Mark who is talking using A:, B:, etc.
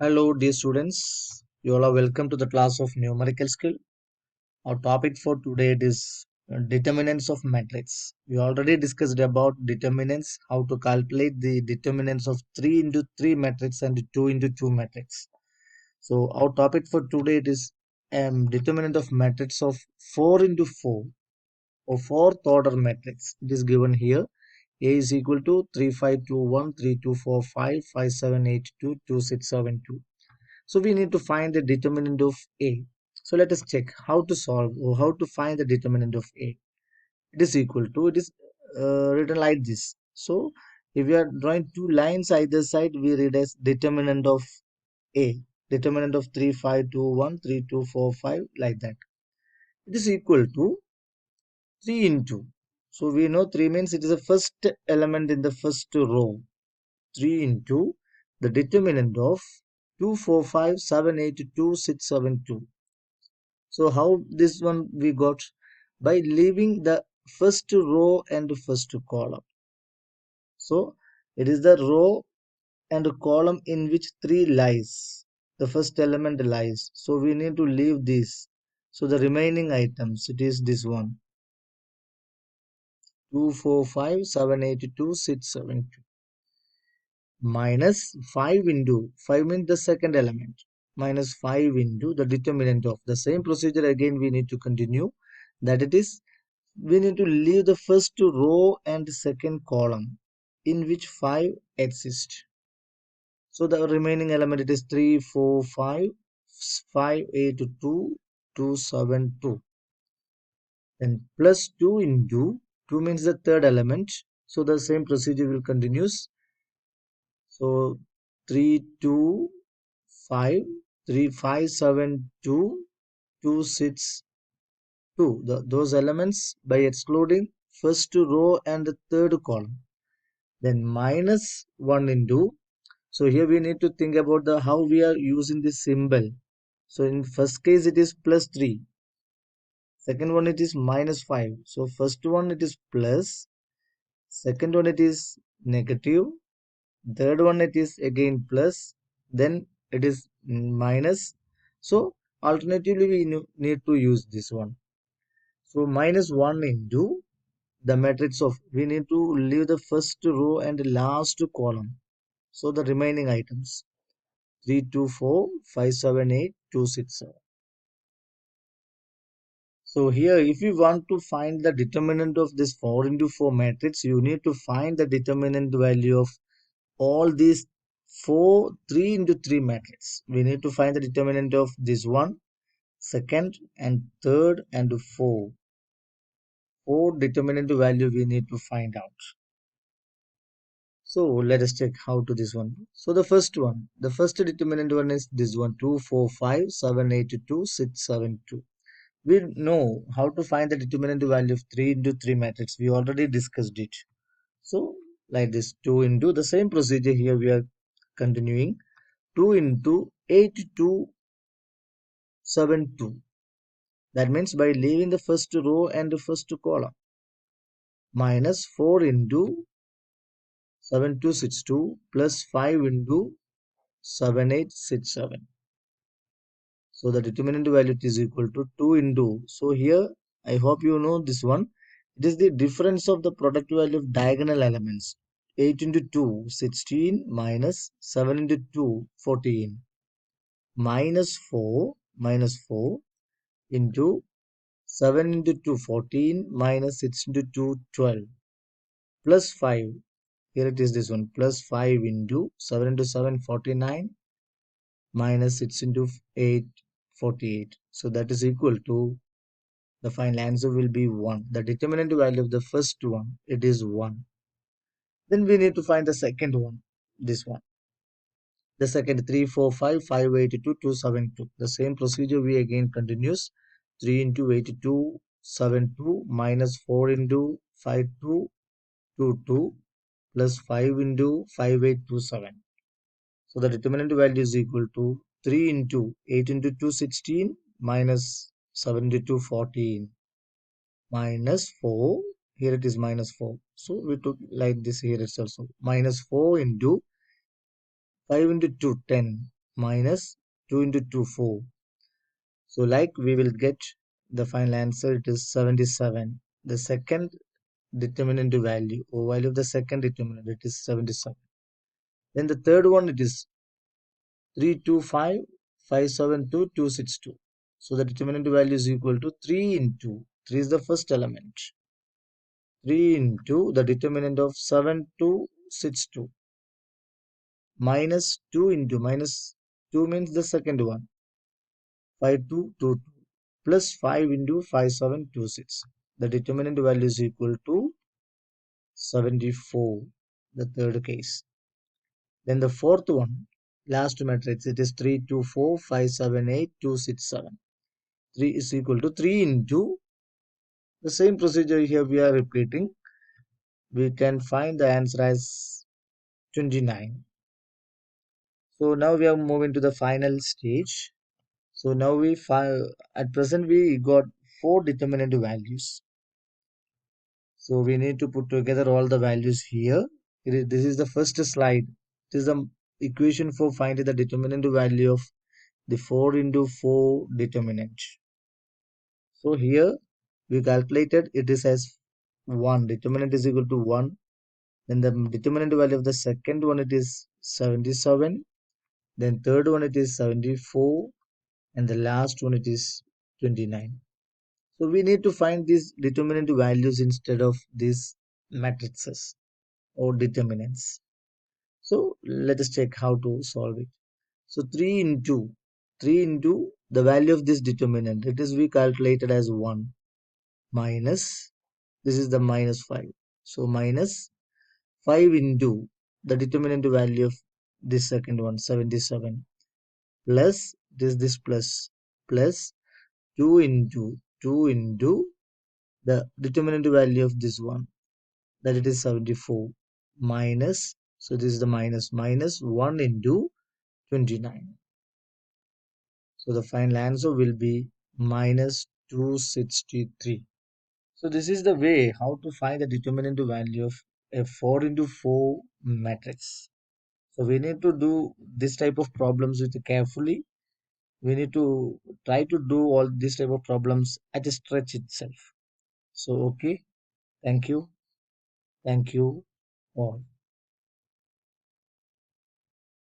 A: Hello, dear students. You all are welcome to the class of numerical skill. Our topic for today is determinants of matrix. We already discussed about determinants, how to calculate the determinants of 3 into 3 matrix and 2 into 2 matrix. So our topic for today is determinant of matrix of 4 into 4 or fourth order matrix. It is given here. A is equal to 3521, 3245, 5782, 2672. So we need to find the determinant of A. So let us check how to solve or how to find the determinant of A. It is equal to, it is written like this. So if we are drawing two lines either side, we read as determinant of A. Determinant of 3521, 3245, like that. It is equal to 3 into. So we know 3 means it is the first element in the first row. 3 into the determinant of 245782672. So how this one we got? By leaving the first row and first column. So it is the row and column in which 3 lies. The first element lies. So we need to leave this. So the remaining items, it is this one. 245782672 minus 5 into 5 means the second element, minus 5 into the determinant of the same procedure. Again we need to continue, that it is we need to leave the first row and second column in which 5 exists. So the remaining element, it is 3 4 5 5 8 2 2 7 2, then plus 2 into 2 means the third element. So the same procedure will continues. So 3 2 5 3 5 7 2 2 6 2, those elements by excluding first row and the third column, then minus 1 into. So here we need to think about the how we are using this symbol. So in first case it is plus 3, second one it is minus 5. So first one it is plus, second one it is negative, third one it is again plus, then it is minus. So alternatively we need to use this one. So minus 1 into the matrix of, we need to leave the first row and last column. So the remaining items 3 2 4 5 7 8 2 6 7. So here if you want to find the determinant of this 4 into 4 matrix, you need to find the determinant value of all these 3 into 3 matrix. We need to find the determinant of this one, second and third and four determinant value we need to find out. So let us check how to this one. So the first one, the first determinant one is this one, 2 4 5 7 8 2 6 7 2. We know how to find the determinant value of 3 into 3 matrix. We already discussed it. So like this, 2 into the same procedure here we are continuing. 2 into 8 2 7 2. That means by leaving the first row and the first column, minus 4 into 7262 plus 5 into 7867. So the determinant value is equal to 2 into. So here I hope you know this one. It is the difference of the product value of diagonal elements. 8 into 2 16 minus 7 into 2 14 minus 4 into 7 into 2 14 minus 6 into 2 12 plus 5. Here it is this one, plus 5 into 7 into 7 49 minus 6 into 8 48. So that is equal to, the final answer will be 1. The determinant value of the first one, it is 1. Then we need to find the second one, this one. The second 3 4 5 5 8 2 2 7 2. The same procedure we again continues. 3 into 82 7 2 minus 4 into 5 2 2 2 plus 5 into 5 8 2 7. So the determinant value is equal to 3 into 8 into 2 16 minus 7 into 2 14 minus 4. Here it is minus 4. So we took like this here it's also minus 4 into 5 into 2 10 minus 2 into 2, 4. So like we will get the final answer, it is 77. The second determinant value or value of the second determinant, it is 77. Then the third one, it is 325, 572, 262. So the determinant value is equal to 3 into 3 is the first element. 3 into the determinant of 7262 minus 2 into minus 2 means the second one, 5222 plus 5 into 5726. The determinant value is equal to 74, the third case. Then the fourth one, last matrix, it is 3 2 4 5 7 8 2 6 7. 3 is equal to 3 into the same procedure here we are repeating. We can find the answer as 29. So now we are moving to the final stage. So now we find, at present we got 4 determinant values. So we need to put together all the values here. This is the first slide. It is the equation for finding the determinant value of the 4 into 4 determinant. So here we calculated it is as 1. Determinant is equal to 1. Then the determinant value of the second one, it is 77. Then third one, it is 74. And the last one, it is 29. So we need to find these determinant values instead of these matrices or determinants. So let us check how to solve it. So 3 into the value of this determinant, it is we calculated as 1 minus, this is the minus 5. So minus 5 into the determinant value of this second one, 77, plus this plus 2 into the determinant value of this one, that it is 74, minus, so this is the minus 1 into 29. So the final answer will be minus 263. So this is the way how to find the determinant value of a 4 into 4 matrix. So we need to do this type of problems with carefully. We need to try to do all this type of problems at a stretch itself. So okay, thank you all.